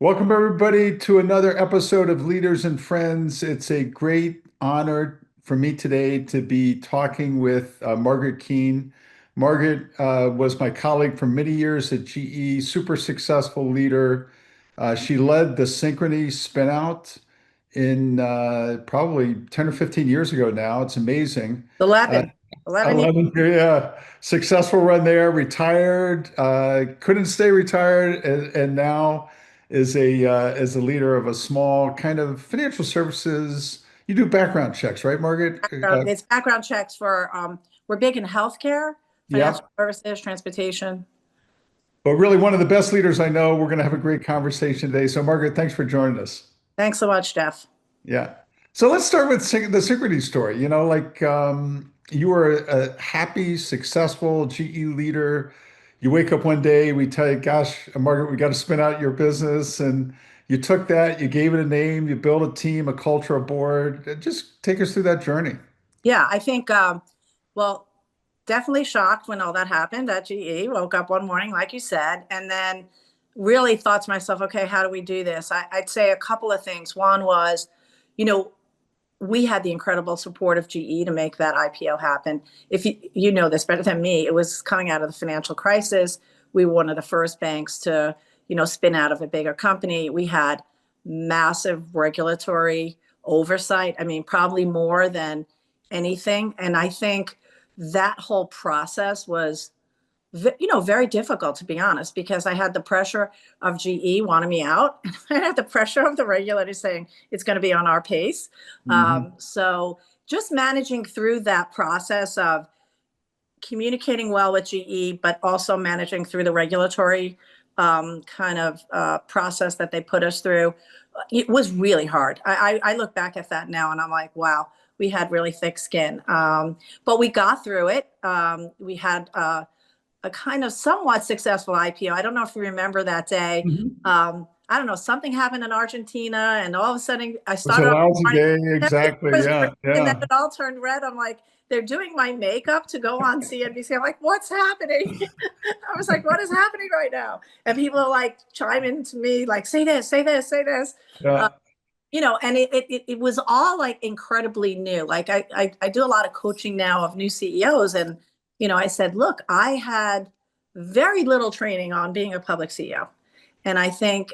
Welcome, everybody, to another episode of Leaders and Friends. It's a great honor for me today to be talking with Margaret Keane. Margaret was my colleague for many years at GE, super successful leader. She led the Synchrony spinout in probably 10 or 15 years ago now. It's amazing. Uh, 11, 11 years. 11, yeah, successful run there, retired, couldn't stay retired, and now is a leader of a small kind of financial services. You do background checks, right, Margaret? It's background checks for, we're big in healthcare, Yeah, financial services, transportation. but really one of the best leaders I know. We're going to have a great conversation today. So, Margaret, thanks for joining us. Thanks so much, Jeff. Yeah. So let's start with the Synchrony story. You were a happy, successful GE leader. You wake up one day, we tell you, gosh, Margaret, we got to spin out your business. And you took that, you gave it a name, you built a team, a culture, a board. Just take us through that journey. Yeah, I think, well, definitely shocked when all that happened at GE. Woke up one morning, like you said, and then really thought to myself, okay, how do we do this? I'd say a couple of things. One was, you know, we had the incredible support of GE to make that IPO happen. If you know this better than me, it was coming out of the financial crisis. We were one of the first banks to, spin out of a bigger company. We had massive regulatory oversight. I mean, probably more than anything. And I think that whole process was very difficult, to be honest, because I had the pressure of GE wanting me out. I had the pressure of the regulators saying it's going to be on our pace. Hmm. So just managing through that process of communicating well with GE, but also managing through the regulatory kind of process that they put us through, it was really hard. I look back at that now and I'm like, wow, we had really thick skin. But we got through it. We had a kind of somewhat successful IPO. I don't know if you remember that day. Hmm. I don't know, something happened in Argentina, and all of a sudden I It was a started off lousy morning, day. everything Exactly. was green, Yeah. and then Yeah. it all turned red. I'm like, they're doing my makeup to go on CNBC. I'm like, what's happening? I was like, what is happening right now? And people are like chiming to me, like, say this, say this, say this. Uh, Yeah. and it was all like incredibly new. Like I do a lot of coaching now of new CEOs, and I said, look, I had very little training on being a public CEO, and I think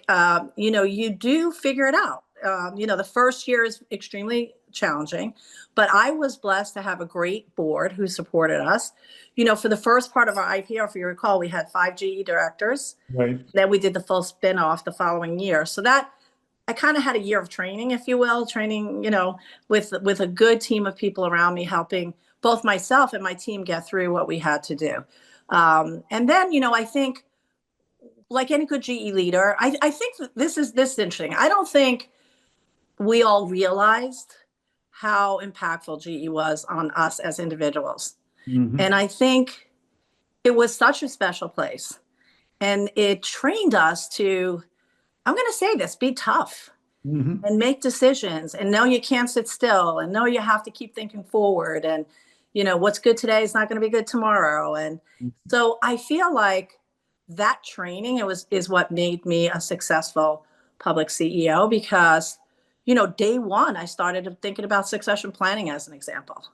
you do figure it out. The first year is extremely challenging, but I was blessed to have a great board who supported us. For the first part of our IPO, if you recall, we had 5 GE directors. Right. Then we did the full spin off the following year. So that I kind of had a year of training, if you will, training, with a good team of people around me, helping both myself and my team get through what we had to do. And then, I think, like any good GE leader, I think this is interesting. I don't think we all realized how impactful GE was on us as individuals. Hmm. And I think it was such a special place. And it trained us to, I'm going to say this, be tough Hmm. and make decisions and know you can't sit still and know you have to keep thinking forward, and what's good today is not going to be good tomorrow. And so I feel like that training is what made me a successful public CEO, because day one I started thinking about succession planning as an example,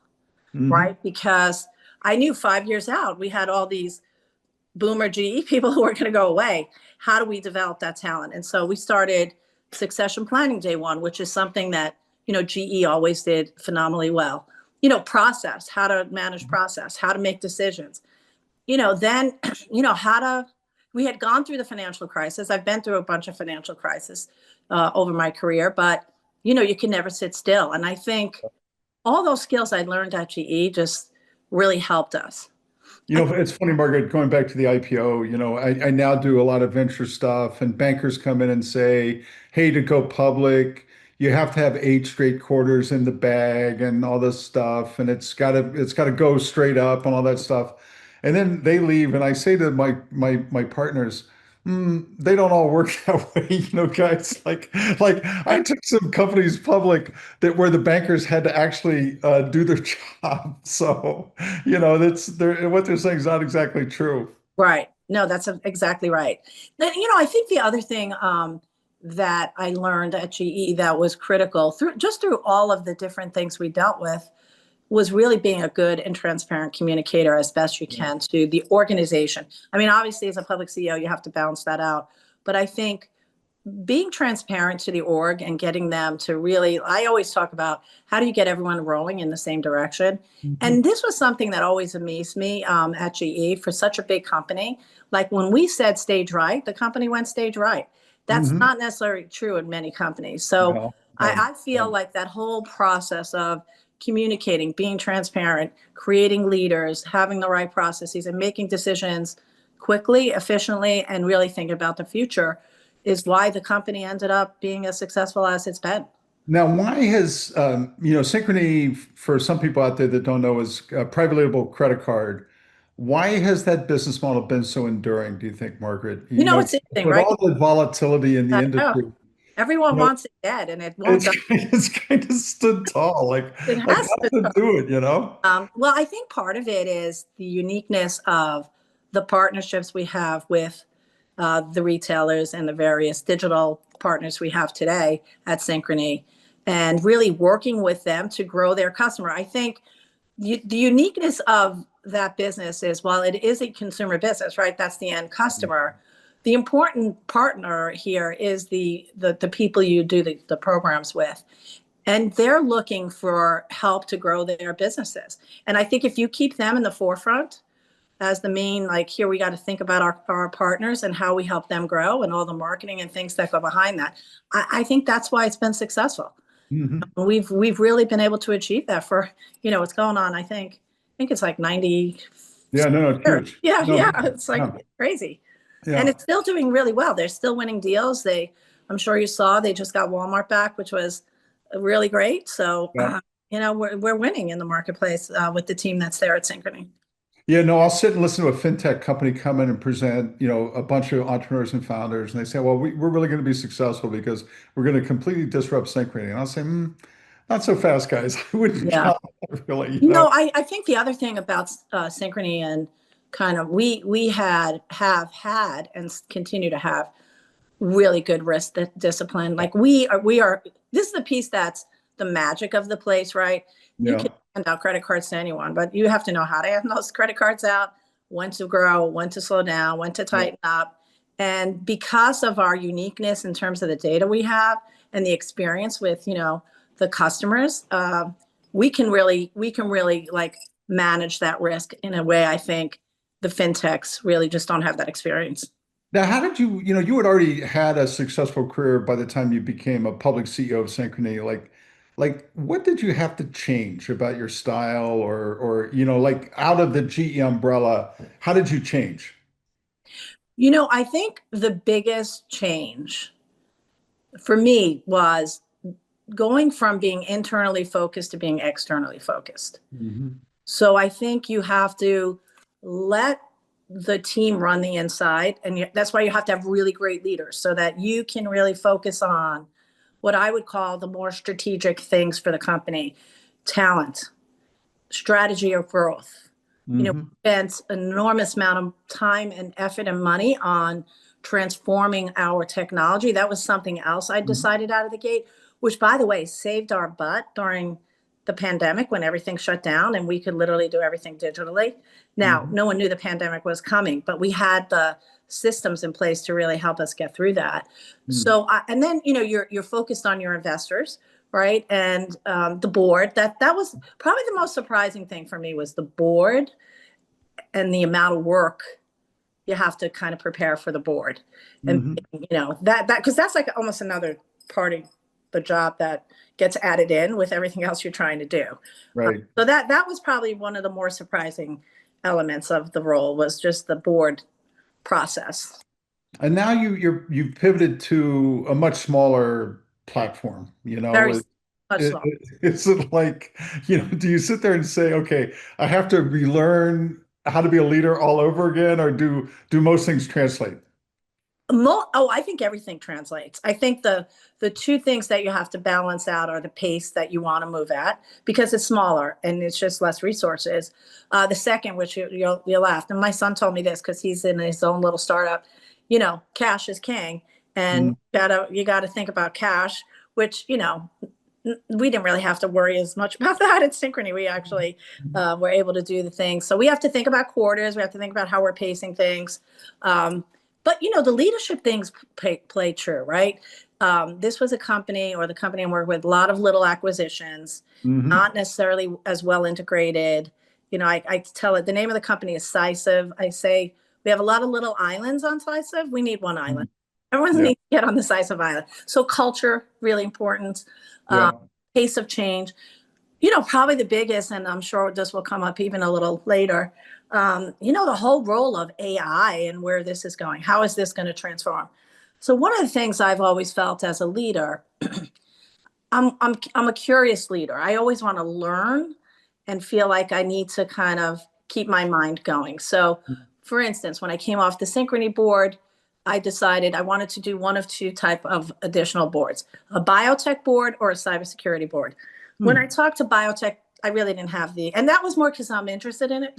Hmm. right? Because I knew 5 years out we had all these boomer GE people who are going to go away. How do we develop that talent? And so we started succession planning day one, which is something that, GE always did phenomenally well. Process, how to manage process, how to make decisions. Then, how to, we had gone through the financial crisis. I've been through a bunch of financial crises over my career, but, you can never sit still. And I think all those skills I learned at GE just really helped us. It's funny, Margaret, going back to the IPO, I now do a lot of venture stuff, and bankers come in and say, hey, to go public, you have to have 8 straight quarters in the bag and all this stuff, and it's gotta go straight up and all that stuff. And then they leave, and I say to my partners, they don't all work that way, guys. Like I took some companies public that where the bankers had to actually do their job. So that's what they're saying is not exactly true. Right. No, that's exactly right. Then, I think the other thing, that I learned at GE that was critical through all of the different things we dealt with was really being a good and transparent communicator as best you Yeah. can to the organization. I mean, obviously, as a public CEO, you have to balance that out. But I think being transparent to the org and getting them to really, I always talk about how do you get everyone rowing in the same direction. Mhm. And this was something that always amazed me at GE for such a big company. Like when we said stage right, the company went stage right. That's Mhm. not necessarily true in many companies. So No, no, I feel no. like that whole process of communicating, being transparent, creating leaders, having the right processes, and making decisions quickly, efficiently, and really think about the future is why the company ended up being as successful as it's been. Now, why has Synchrony, for some people out there that don't know, is a private label credit card. Why has that business model been so enduring, do you think, Margaret? You know, it's interesting, With right? all the volatility in the I know. industry, Everyone you know, wants it dead, and it won't die. it's kind of stood tall. It Like has how to. to do it, you know? Well, I think part of it is the uniqueness of the partnerships we have with the retailers and the various digital partners we have today at Synchrony, and really working with them to grow their customer. I think the uniqueness of that business is while it is a consumer business, right? That's the end customer. The important partner here is the people you do the programs with. And they're looking for help to grow their businesses. And I think if you keep them in the forefront as the main, like here, we got to think about our partners and how we help them grow and all the marketing and things that go behind that. I think that's why it's been successful. Hmm. We've really been able to achieve that for, it's going on, I think it's like 90 Yeah, no, no, it's years. huge. Yeah, No, yeah. It's like yeah, crazy. And yeah, it's still doing really well. They're still winning deals. I'm sure you saw they just got Walmart back, which was really great. So, yeah. we're winning in the marketplace with the team that's there at Synchrony. Yeah, no, I'll sit and listen to a fintech company come in and present, a bunch of entrepreneurs and founders, and they say, well, we're really going to be successful because we're going to completely disrupt Synchrony. And I'll say, not so fast, guys. I wouldn't Yeah. count on it, really, I think the other thing about Synchrony and kind of we have had and continue to have really good risk discipline. Like we are. This is the piece that's the magic of the place, right? You can Yeah. hand out credit cards to anyone, but you have to know how to hand those credit cards out, when to grow, when to slow down, when to Yeah. tighten up. And because of our uniqueness in terms of the data we have and the experience with, the customers, we can really like manage that risk in a way I think the fintechs really just don't have that experience. Now, how did you had already had a successful career by the time you became a public CEO of Synchrony. Like, what did you have to change about your style or like out of the GE umbrella, how did you change? I think the biggest change for me was going from being internally focused to being externally focused. Hmm. So I think you have to let the team run the inside. And that's why you have to have really great leaders so that you can really focus on what I would call the more strategic things for the company: talent, strategy of growth. Hmm. Spent an enormous amount of time and effort and money on transforming our technology. That was something else I decided out of the gate, which, by the way, saved our butt during the pandemic when everything shut down and we could literally do everything digitally. Now, Hmm. no one knew the pandemic was coming, but we had the systems in place to really help us get through that. Hmm. So, and then you're focused on your investors, right? And the board. That was probably the most surprising thing for me was the board and the amount of work you have to kind of prepare for the board, and Hmm. that because that's like almost another part of the job that gets added in with everything else you're trying to do. Right. So that was probably one of the more surprising elements of the role was just the board process. And now you've pivoted to a much smaller platform, Very much so. is it like, do you sit there and say, okay, I have to relearn how to be a leader all over again, or do most things translate? I think everything translates. I think the two things that you have to balance out are the pace that you want to move at because it's smaller and it's just less resources. The second, which you'll laugh, and my son told me this because he's in his own little startup. Cash is king, and Mm. you gotta think about cash, which, we didn't really have to worry as much about that at Synchrony. We actually were able to do the things. So we have to think about quarters. We have to think about how we're pacing things. But the leadership things play true, right? This was a company, or the company I'm working with, a lot of little acquisitions, Hmm. not necessarily as well integrated. I tell it, the name of the company is Decisive. I say we have a lot of little islands on Decisive. We need one island. Everyone Yeah. needs to get on the Decisive island. So culture, really important. Um, Yeah. Pace of change. Probably the biggest, and I'm sure this will come up even a little later. The whole role of AI and where this is going. How is this going to transform? So one of the things I've always felt as a leader, I'm a curious leader. I always want to learn and feel like I need to kind of keep my mind going. So, for instance, when I came off the Synchrony board, I decided I wanted to do one of two type of additional boards: a biotech board or a cybersecurity board. When I Hmm. talked to biotech, I really didn't have and that was more because I'm interested in it,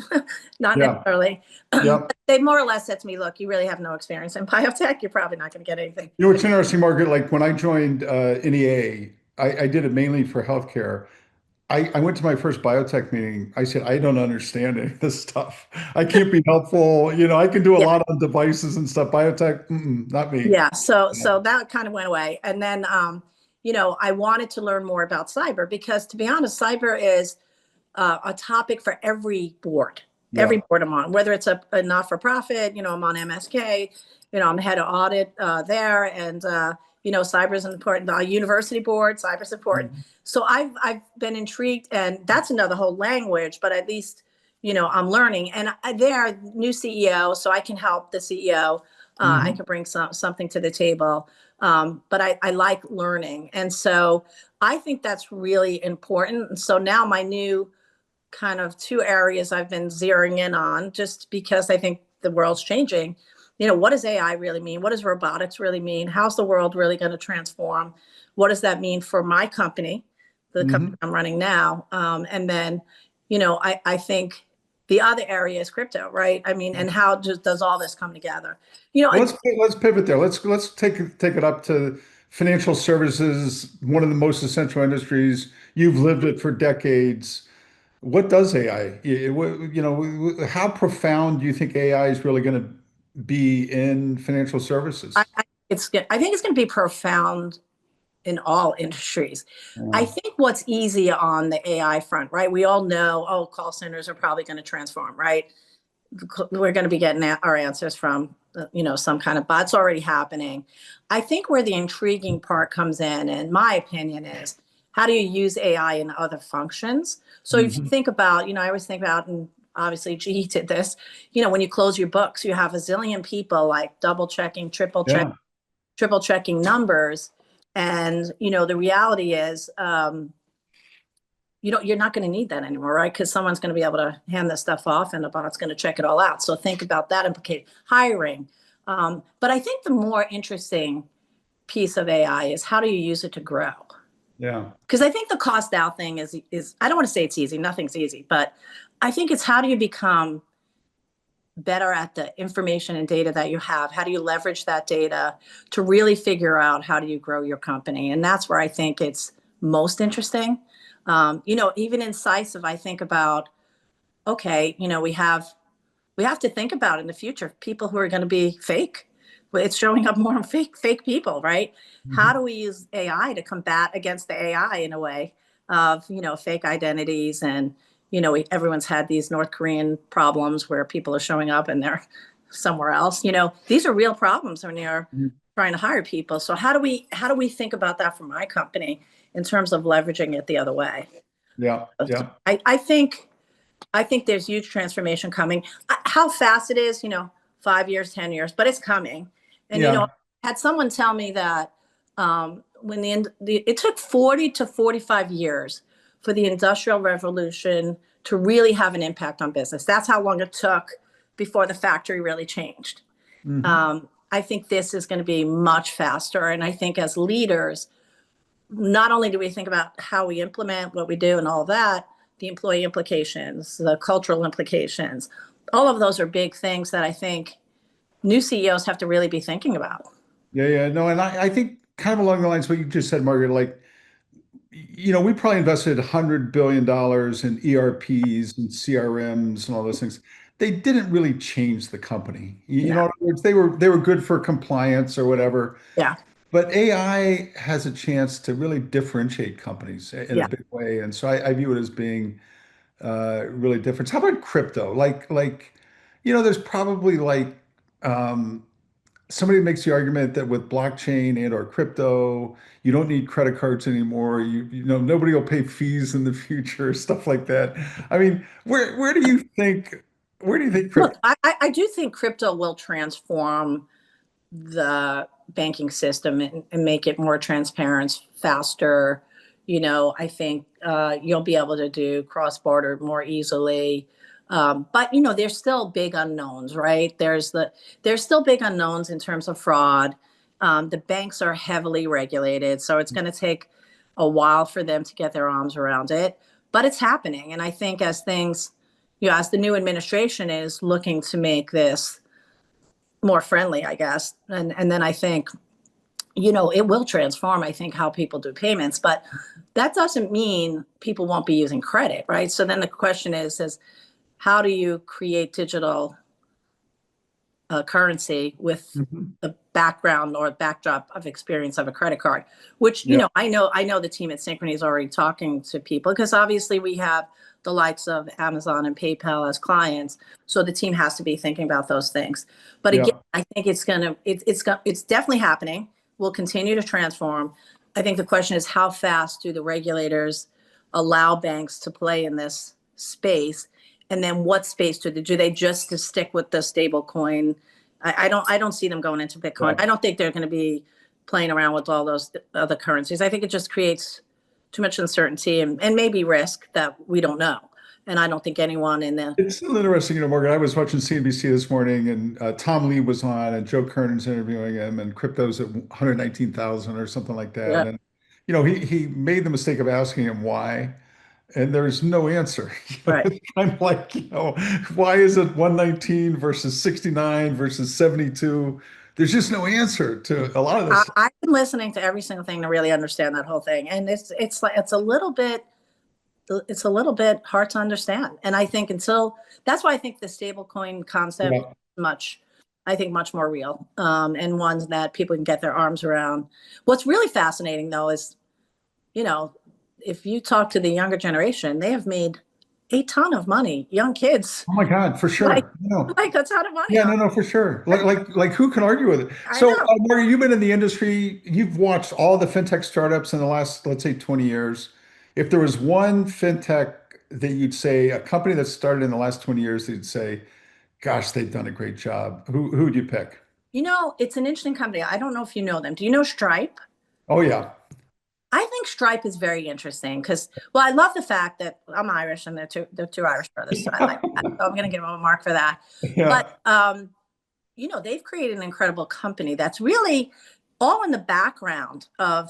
not Yeah. necessarily. Yeah. They more or less said to me, "Look, you really have no experience in biotech. You're probably not going to get anything." It's interesting, Margaret. Like when I joined NEA, I did it mainly for healthcare. I went to my first biotech meeting. I said, I don't understand any of this stuff. I can't be helpful. I can do a Yeah. lot on devices and stuff. Biotech, not me. Yeah, so Yeah. so that kind of went away. And then I wanted to learn more about cyber because, to be honest, cyber is a topic for every Yeah. board I'm on, whether it's a not-for-profit. I'm on MSK. I'm head of audit there, and cyber is important. University board, cyber is important. Mhm. So I've been intrigued, and that's another whole language. But at least I'm learning, and they're new CEO, so I can help the CEO. I Mhm. can bring something to the table. But I like learning, and so I think that's really important. And so now my new kind of two areas I've been zeroing in on, just because I think the world's changing. What does AI really mean? What does robotics really mean? How's the world really going to transform? What does that mean for my company, the company Mhm. I'm running now? And then, I think the other area is crypto, right? I mean, and how does all this come together? Well, let's pivot there. Let's take it up to financial services, one of the most essential industries. You've lived it for decades. What does AI? How profound do you think AI is really going to be in financial services? I think it's going to be profound in all industries. I Yeah. think what's easy on the AI front, right? We all know, oh, call centers are probably going to transform, right? We're going to be getting our answers from, some kind of bot's already happening. I think where the intriguing part comes in my opinion, is how do you use AI in other functions? So if you Mhm. think about, I always think about, and obviously GE did this, when you close your books, you have a zillion people like double checking, Yeah. triple checking numbers. And, the reality is, you're not going to need that anymore, right? Because someone's going to be able to hand this stuff off and the bot's going to check it all out. So think about that implication. Hiring. But I think the more interesting piece of AI is how do you use it to grow? Yeah. Because I think the cost out thing is I don't want to say it's easy. Nothing's easy, but I think it's how do you become better at the information and data that you have? How do you leverage that data to really figure out how do you grow your company? And that's where I think it's most interesting. Even incisive, I think about, okay, we have to think about in the future people who are going to be fake. It's showing up more in fake people, right? How do Mhm. we use AI to combat against the AI in a way of fake identities? And everyone's had these North Korean problems where people are showing up and they're somewhere else. These are real problems when you're trying to hire people. So how do we think about that for my company in terms of leveraging it the other way? Yeah. Yeah. I think there's huge transformation coming. How fast it is, 5 years, 10 years, but it's coming. And, Yeah. I had someone tell me that when it took 40 to 45 years for the Industrial Revolution to really have an impact on business. That's how long it took before the factory really changed. Hmm. I think this is going to be much faster. And I think as leaders, not only do we think about how we implement what we do and all that, the employee implications, the cultural implications, all of those are big things that I think new CEOs have to really be thinking about. Yeah. No, and I think kind of along the lines of what you just said, Margaret, like, we probably invested $100 billion in ERPs and CRMs and all those things. They didn't really change the company. In No. other words, they were good for compliance or whatever. Yeah. But AI has a chance to really differentiate companies in a Yeah. big way, and so I view it as being really different. How about crypto? There's probably um, somebody makes the argument that with blockchain and or crypto, you don't need credit cards anymore. Nobody will pay fees in the future, stuff like that. I mean, where do you think Look, crypto? I do think crypto will transform the banking system and make it more transparent, faster. I think you'll be able to do cross border more easily. But there's still big unknowns, right? There's still big unknowns in terms of fraud. The banks are heavily regulated, so it's going to take a while for them to get their arms around it. But it's happening, and I think as the new administration is looking to make this more friendly, I guess. And then I think, it will transform, I think, how people do payments, but that doesn't mean people won't be using credit, right? So then the question is how do you create digital currency with Mhm. the background or backdrop of experience of a credit card, which, Yeah, I know the team at Synchrony is already talking to people because obviously we have the likes of Amazon and PayPal as clients. So the team has to be thinking about those things. But again, yeah. I think it's definitely happening. We'll continue to transform. I think the question is how fast do the regulators allow banks to play in this space? And then what space do they just to stick with the stable coin? I don't see them going into Bitcoin. Yeah. I don't think they're going to be playing around with all those other currencies. I think it just creates too much uncertainty and maybe risk that we don't know. And I don't think anyone in the It's still interesting, Morgan. I was watching CNBC this morning, and Tom Lee was on, and Joe Kernan's interviewing him, and crypto's at 119,000 or something like that. yeah, And he made the mistake of asking him why, and there's no answer. right. It's kind of like, why is it 119 versus 69 versus 72? There's just no answer to a lot of this. I've been listening to every single thing to really understand that whole thing, and it's a little bit hard to understand. And I think until that's why I think the stable coin concept Yeah. much I think much more real, and ones that people can get their arms around. What's really fascinating though is, you know, if you talk to the younger generation, they have made a ton of money. Young kids Oh my God, for like sure. No. like a ton of money Yeah, on. no, for sure. Like who can argue with it? I So, know. Mario, you've been in the industry, you've watched all the fintech startups in the last, let's say, 20 years. If there was one fintech that you'd say, a company that started in the last 20 years, that you'd say, gosh, they've done a great job. Who would you pick? It's an interesting company. I don't know if you know them. Do you know Stripe? Oh yeah. I think Stripe is very interesting because, well, I love the fact that I'm Irish and they're two Irish brothers, so I like that. So I'm going to give them a mark for that. But Yeah. they've created an incredible company that's really all in the background of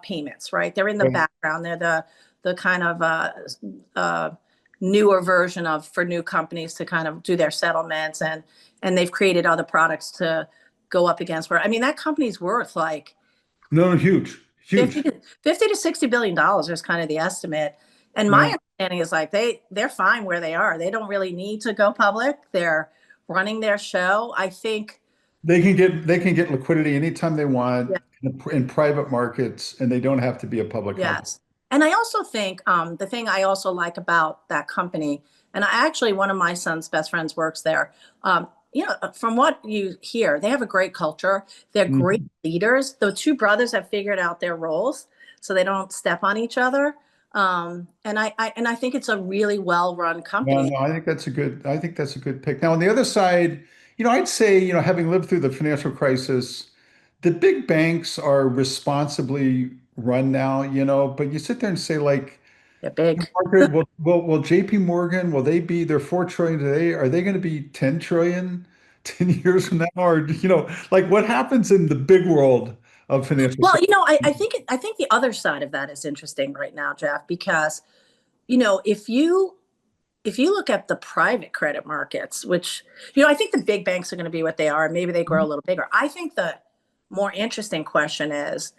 payments, right? They're in the Right. background. They're the kind of uh, newer version of for new companies to kind of do their settlements, and they've created other products to go up against. Where I mean, that company's worth like No, no, huge, 50 huge. to 50 to 60 billion dollars is kind of the estimate. And my Yeah. understanding is like they're fine where they are. They don't really need to go public. They're running their show. I think. They can get liquidity anytime they Yeah, want in private markets, and they don't have to be a public company. yes. And I also think the thing I also like about that company, and one of my son's best friends works there. From what you hear, they have a great culture. They're great Mhm. leaders. The two brothers have figured out their roles so they don't step on each other. And I think it's a really well-run No, company. no, I think that's a good pick. Now, on the other side, I'd say, having lived through the financial crisis, the big banks are responsibly run now, but you sit there and say, like, They're big. Margaret, will JP Morgan, will they be, they're 4 trillion today, are they going to be 10 trillion 10 years from now? Or, like what happens in the big world of financial Well, services? I think the other side of that is interesting right now, Jeff, because if you look at the private credit markets, which I think the big banks are going to be what they are, maybe they grow a little bigger. I think more interesting question is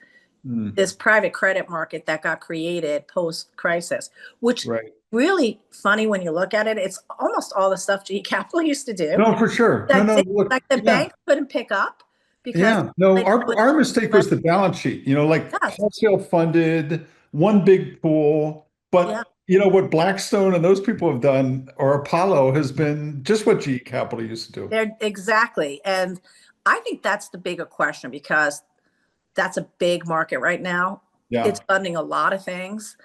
Mm, this private credit market that got created post crisis, which right. really funny when you look at it. It's almost all the stuff GE Capital used to do No, for sure. No, that no, look, like the yeah. bank couldn't pick up because Yeah, no, they didn't our mistake let was the balance sheet, like us. wholesale funded, one big pool. Yeah, But what Blackstone and those people have done, or Apollo, has been just what GE Capital used to do. they're exactly. And I think that's the bigger question because that's a big market right now. It's Yeah, funding a lot of things.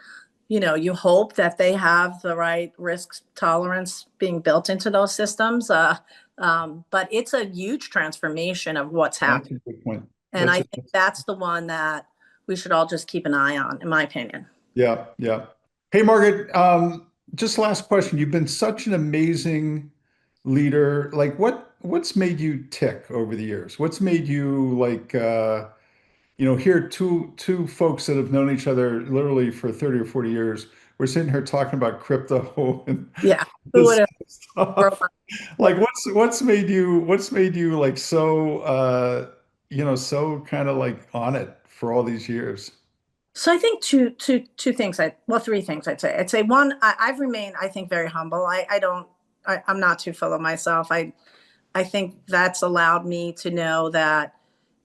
You hope that they have the right risk tolerance being built into those systems. But it's a huge transformation of what's that's happening. a good point. And I That's think that's the one that we should all just keep an eye on, in my opinion. yeah, yeah. Hey, Margaret, just last question. You've been such an amazing leader. Like, what's made you tick over the years? What's made you like here two folks that have known each other literally for 30 or 40 years. We're sitting here talking about crypto and Yeah. Who would this have stuff. wrote Like what's made you like so so kind of like on it for all these years? So I think two things. Three things I'd say. I'd say one, I've remained, I think, very humble. I don't, I'm not too full of myself. I think that's allowed me to know that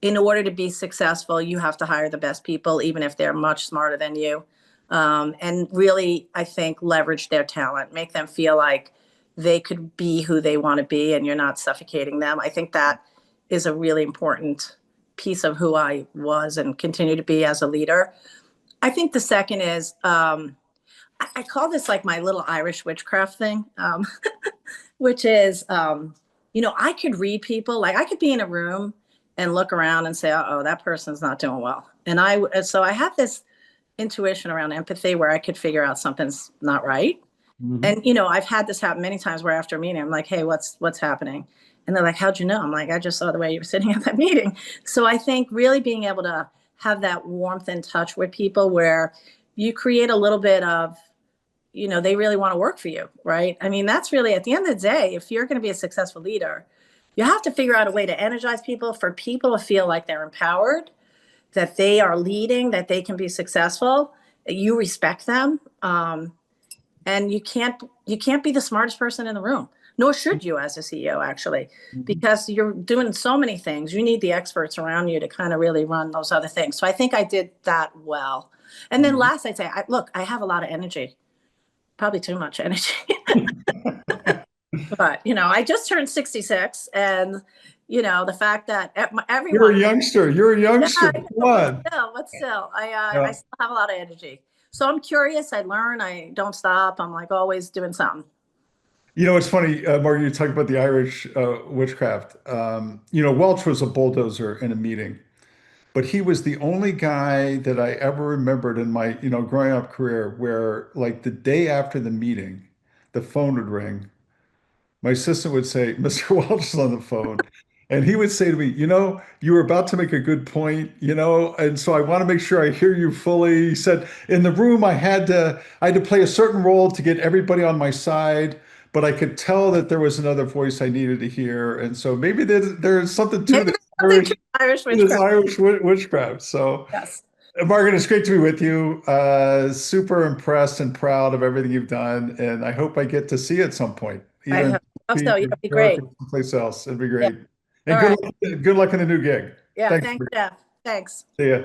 in order to be successful, you have to hire the best people, even if they're much smarter than you. And really, I think, leverage their talent, make them feel like they could be who they want to be, and you're not suffocating them. I think that is a really important piece of who I was and continue to be as a leader. I think the second is I call this like my little Irish witchcraft thing, which is, I could read people. Like I could be in a room and look around and say, "Oh, that person's not doing well." So I have this intuition around empathy where I could figure out something's not right. Mhm. And I've had this happen many times where after a meeting, I'm like, "Hey, what's happening?" And they're like, "How'd you know?" I'm like, "I just saw the way you were sitting at that meeting." So I think really being able to have that warmth and touch with people where you create a little bit of they really want to work for you, right? I mean, that's really at the end of the day, if you're going to be a successful leader, you have to figure out a way to energize people for people to feel like they're empowered, that they are leading, that they can be successful, that you respect them. And you can't be the smartest person in the room, nor should you as a CEO, actually, Mhm. because you're doing so many things. You need the experts around you to kind of really run those other things. So I think I did that well. And then Mhm. last, I'd say, look, I have a lot of energy, probably too much energy. But I just turned 66, and the fact that You're a everyone, youngster. You're a yeah, youngster. I Come know, on. but still, I Yeah. still have a lot of energy. So I'm curious. I learn. I don't stop. I'm like always doing something. It's funny, Mark, you talk about the Irish witchcraft. Welch was a bulldozer in a meeting, but he was the only guy that I ever remembered in my, growing up career where like the day after the meeting, the phone would ring. My assistant would say, Mr. Welch is on the phone. And he would say to me, you were about to make a good point, and so I want to make sure I hear you fully. He said, in the room, I had to play a certain role to get everybody on my side, but I could tell that there was another voice I needed to hear. And so maybe there's something to Maybe this there's something Irish, to Irish this witchcraft. Irish witchcraft. So, Yes, Margaret, it's great to be with you. Super impressed and proud of everything you've done. And I hope I get to see you at some point, I either in hope so. Pete Yeah, or it'd be New York great. or someplace else. It'd be Yeah. great. And All right. good luck in the new gig. Yeah. Thanks. Thanks, Jeff. Thanks. See ya.